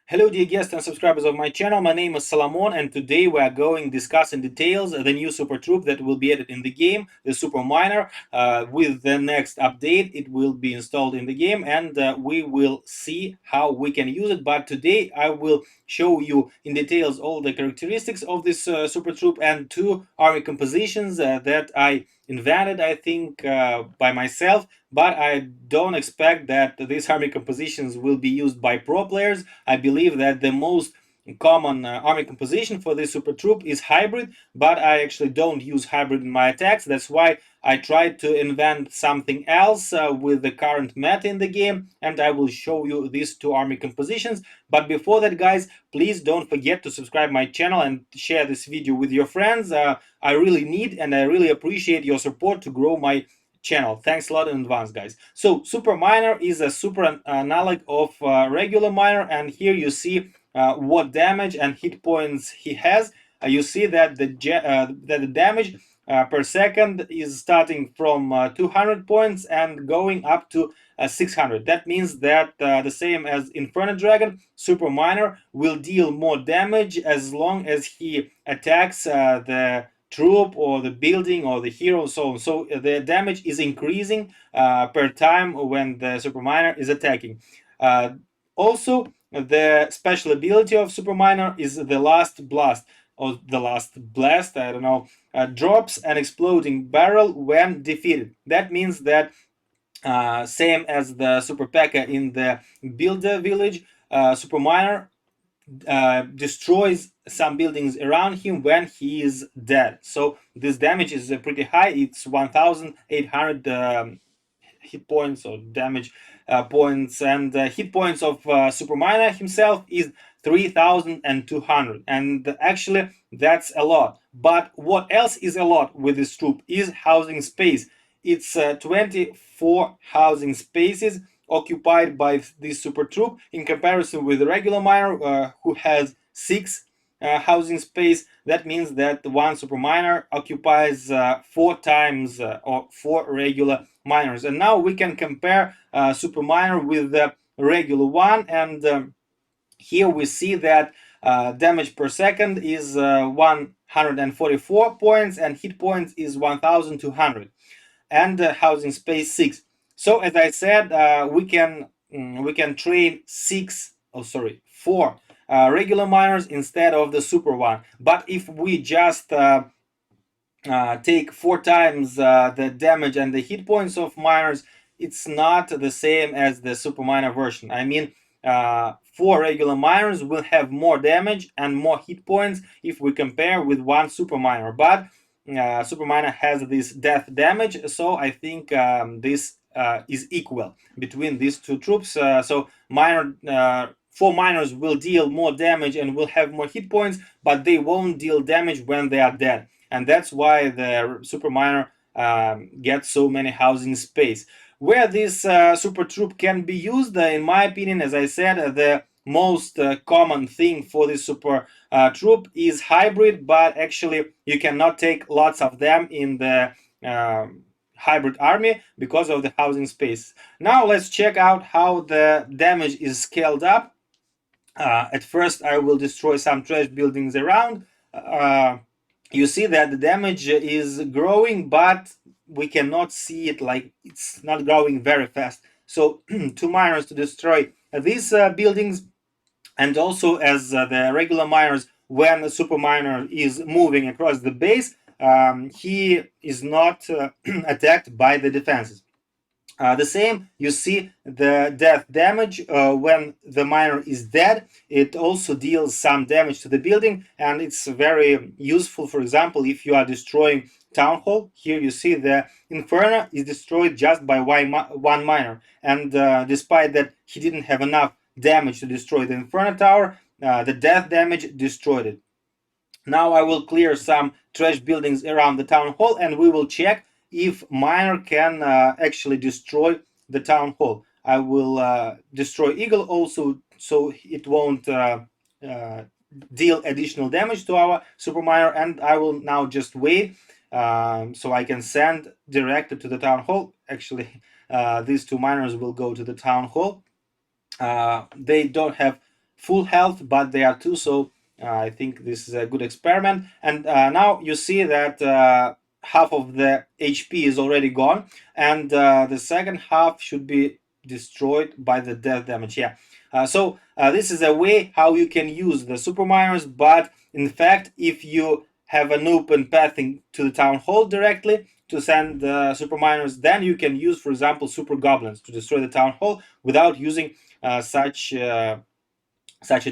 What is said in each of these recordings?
Hello dear guests and subscribers of my channel, my name is Salomon and today we are going to discuss in details the new super troop that will be added in the game, the super miner. With the next update it will be installed in the game and we will see how we can use it. But today I will show you in details all the characteristics of this super troop and two army compositions that I invented, I think, by myself, but I don't expect that these army compositions will be used by pro players. I believe that the most common army composition for this super troop is hybrid, but I actually don't use hybrid in my attacks. That's why I tried to invent something else with the current meta in the game, and I will show you these two army compositions. But before that, guys, please don't forget to subscribe my channel and share this video with your friends. I really need and I really appreciate your support to grow my channel. Thanks a lot in advance, guys. So super miner is a super analog of regular miner, and here you see what damage and hit points he has. You see that the damage per second is starting from 200 points and going up to 600. That means that the same as Inferno Dragon, Super Miner will deal more damage as long as he attacks the troop or the building or the hero, so on. So the damage is increasing per time when the super miner is attacking. Also, the special ability of super miner is the last blast or the last blast, I don't know, drops an exploding barrel when defeated. That means that same as the super P.E.K.K.A in the builder village, super miner destroys some buildings around him when he is dead. So this damage is pretty high. It's 1,800 hit points or damage points, and hit points of Super Miner himself is 3,200, and actually that's a lot. But what else is a lot with this troop is housing space. It's 24 housing spaces occupied by this super troop in comparison with the regular miner who has 6 housing space. That means that one super miner occupies 4 times or 4 regular miners. And now we can compare super miner with the regular one, and here we see that damage per second is 144 points and hit points is 1,200, and housing space 6. So as I said, we can train 4 regular miners instead of the super one. But if we just take 4 times the damage and the hit points of miners, it's not the same as the super miner version. I mean, 4 regular miners will have more damage and more hit points if we compare with one super miner. But super miner has this death damage, so I think this is equal between these two troops. So miner. 4 miners will deal more damage and will have more hit points, but they won't deal damage when they are dead, and that's why the super miner gets so many housing space. Where this super troop can be used, in my opinion, as I said, the most common thing for this super troop is hybrid, but actually you cannot take lots of them in the hybrid army because of the housing space. Now let's check out how the damage is scaled up. At first I will destroy some trash buildings around. You see that the damage is growing, but we cannot see it, like it's not growing very fast. So 2 miners to destroy these buildings, and also as the regular miners, when a super miner is moving across the base, he is not attacked by the defenses. The same, you see the death damage when the miner is dead. It also deals some damage to the building, and it's very useful. For example, if you are destroying town hall, here you see the Inferno is destroyed just by one miner, and despite that he didn't have enough damage to destroy the Inferno tower, the death damage destroyed it. Now I will clear some trash buildings around the town hall, and we will check if miner can actually destroy the town hall. I will destroy eagle also, so it won't deal additional damage to our super miner, and I will now just wait so I can send directly to the town hall. Actually, these 2 miners will go to the town hall. They don't have full health, but they are two, so I think this is a good experiment. And now you see that half of the HP is already gone, and the second half should be destroyed by the death damage. Yeah. So this is a way how you can use the super miners, but in fact, if you have an open pathing to the town hall directly to send super miners, then you can use, for example, super goblins to destroy the town hall without using such a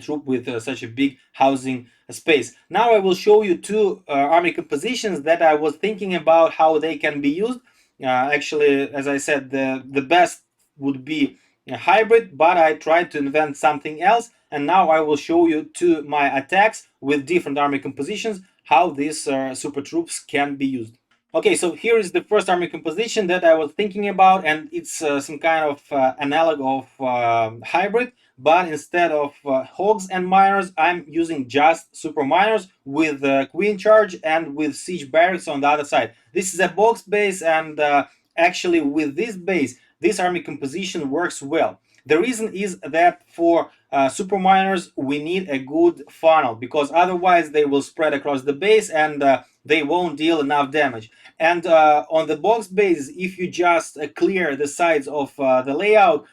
troop with such a big housing space. Now I will show you two army compositions that I was thinking about how they can be used. Actually, as I said, the best would be a hybrid, but I tried to invent something else, and now I will show you two my attacks with different army compositions, how these super troops can be used. Okay, so here is the first army composition that I was thinking about, and it's some kind of analog of hybrid, but instead of hogs and miners, I'm using just super miners with queen charge and with siege barracks on the other side. This is a box base, and actually with this base, this army composition works well. The reason is that for super miners, we need a good funnel, because otherwise they will spread across the base and they won't deal enough damage. And on the box base, if you just clear the sides of the layout,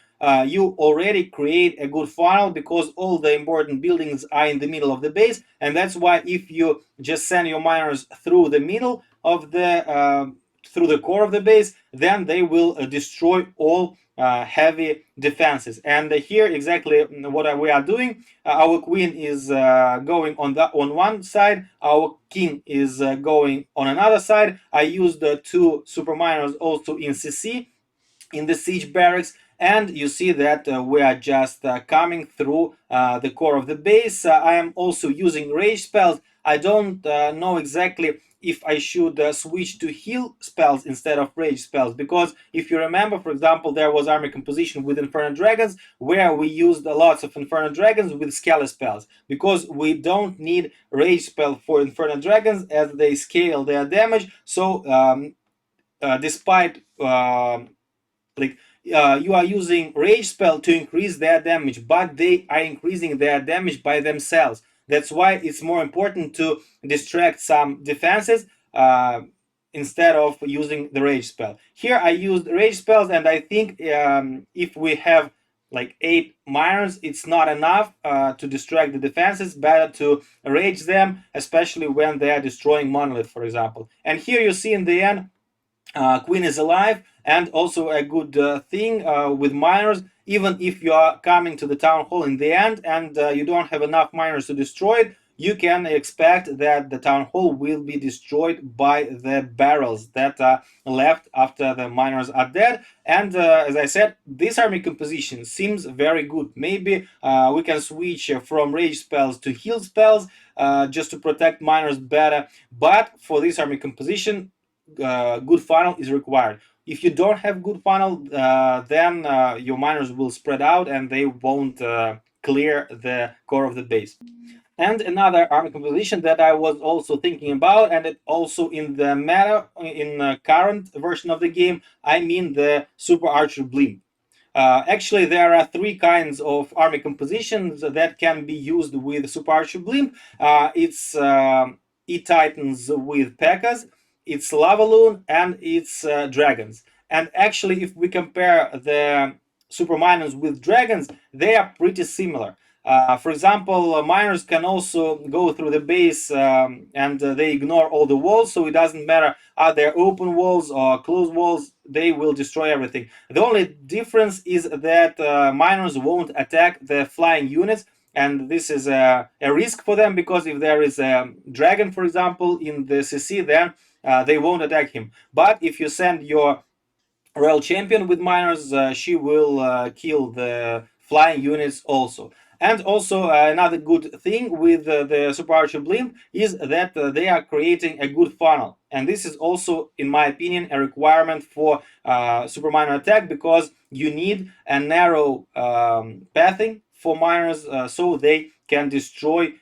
you already create a good funnel, because all the important buildings are in the middle of the base. And that's why if you just send your miners through the middle of the through the core of the base, then they will destroy all heavy defenses. And here exactly what we are doing. Our queen is going on one side, our king is going on another side. I used two super miners also in CC, in the siege barracks, and you see that we are just coming through the core of the base. I am also using rage spells. I don't know exactly if I should switch to heal spells instead of rage spells, because if you remember, for example, there was army composition with Inferno Dragons where we used lots of Inferno Dragons with Scaly spells, because we don't need rage spell for Inferno Dragons as they scale their damage. So despite like you are using rage spell to increase their damage, but they are increasing their damage by themselves. That's why it's more important to distract some defenses instead of using the rage spell. Here I used rage spells, and I think if we have like 8 miners, it's not enough to distract the defenses. Better to rage them, especially when they are destroying monolith, for example. And here you see in the end, queen is alive, and also a good thing with miners. Even if you are coming to the town hall in the end and you don't have enough miners to destroy it, you can expect that the town hall will be destroyed by the barrels that are left after the miners are dead. And as I said, this army composition seems very good. Maybe we can switch from rage spells to heal spells just to protect miners better. But for this army composition, good funnel is required. If you don't have good funnel, then your miners will spread out and they won't clear the core of the base. And another army composition that I was also thinking about, and it also in the meta, in the current version of the game, I mean the Super Archer Blimp. Actually, there are 3 kinds of army compositions that can be used with Super Archer Blimp. It's E-Titans with P.E.K.K.A.s, it's Lavaloon, and it's Dragons. And actually, if we compare the Super Miners with Dragons, they are pretty similar. For example, miners can also go through the base and they ignore all the walls, so it doesn't matter are there open walls or closed walls, they will destroy everything. The only difference is that miners won't attack the flying units, and this is a risk for them, because if there is a dragon, for example, in the CC, then they won't attack him. But if you send your royal champion with miners, she will kill the flying units also. And also another good thing with the Super Archer Blimp is that they are creating a good funnel. And this is also, in my opinion, a requirement for Super Miner attack, because you need a narrow pathing for miners so they can destroy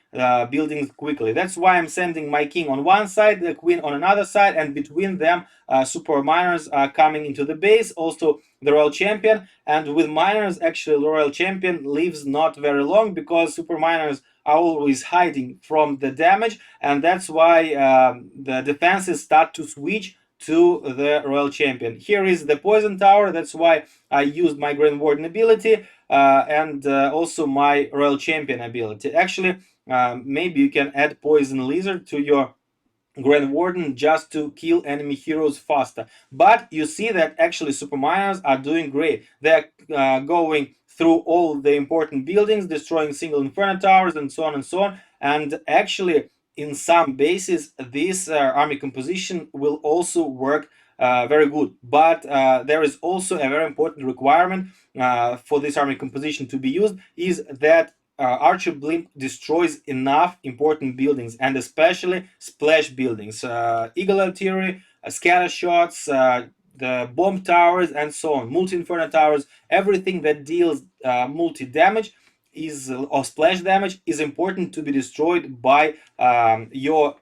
buildings quickly. That's why I'm sending my king on one side, the queen on another side, and between them super miners are coming into the base. Also, the royal champion. And with miners, actually, the royal champion lives not very long because super miners are always hiding from the damage, and that's why the defenses start to switch to the royal champion. Here is the poison tower. That's why I used my Grand Warden ability and also my royal champion ability. Actually, maybe you can add poison lizard to your Grand Warden just to kill enemy heroes faster. But you see that actually super miners are doing great. They're going through all the important buildings, destroying single inferno towers and so on and so on. And actually, in some bases, this army composition will also work very good. But there is also a very important requirement for this army composition to be used is that Archer Blimp destroys enough important buildings and especially splash buildings, Eagle Artillery, scatter shots, the bomb towers, and so on, multi inferno towers. Everything that deals multi damage is or splash damage is important to be destroyed by your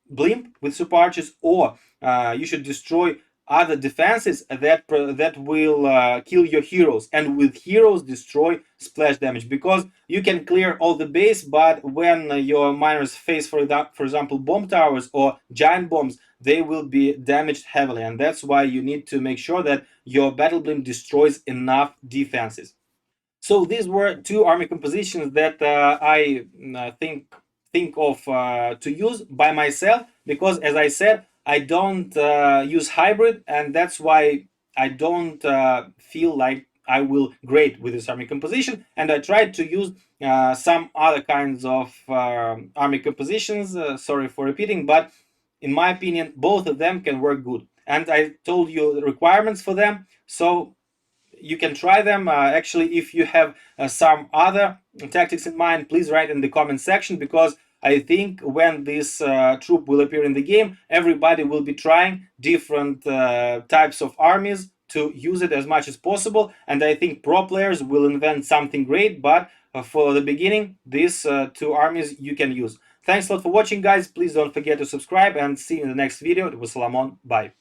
blimp with super archers, or you should destroy other defenses that will kill your heroes, and with heroes destroy splash damage, because you can clear all the base, but when your miners face, for example, bomb towers or giant bombs, they will be damaged heavily, and that's why you need to make sure that your battle blimp destroys enough defenses. So these were two army compositions that I think of to use by myself, because, as I said, I don't use hybrid, and that's why I don't feel like I will grade with this army composition. And I tried to use some other kinds of army compositions. Sorry for repeating, but in my opinion, both of them can work good. And I told you the requirements for them, so you can try them. Actually, if you have some other tactics in mind, please write in the comment section, because I think when this troop will appear in the game, everybody will be trying different types of armies to use it as much as possible. And I think pro players will invent something great, but for the beginning, these two armies you can use. Thanks a lot for watching, guys. Please don't forget to subscribe, and see you in the next video. It was Solomon. Bye.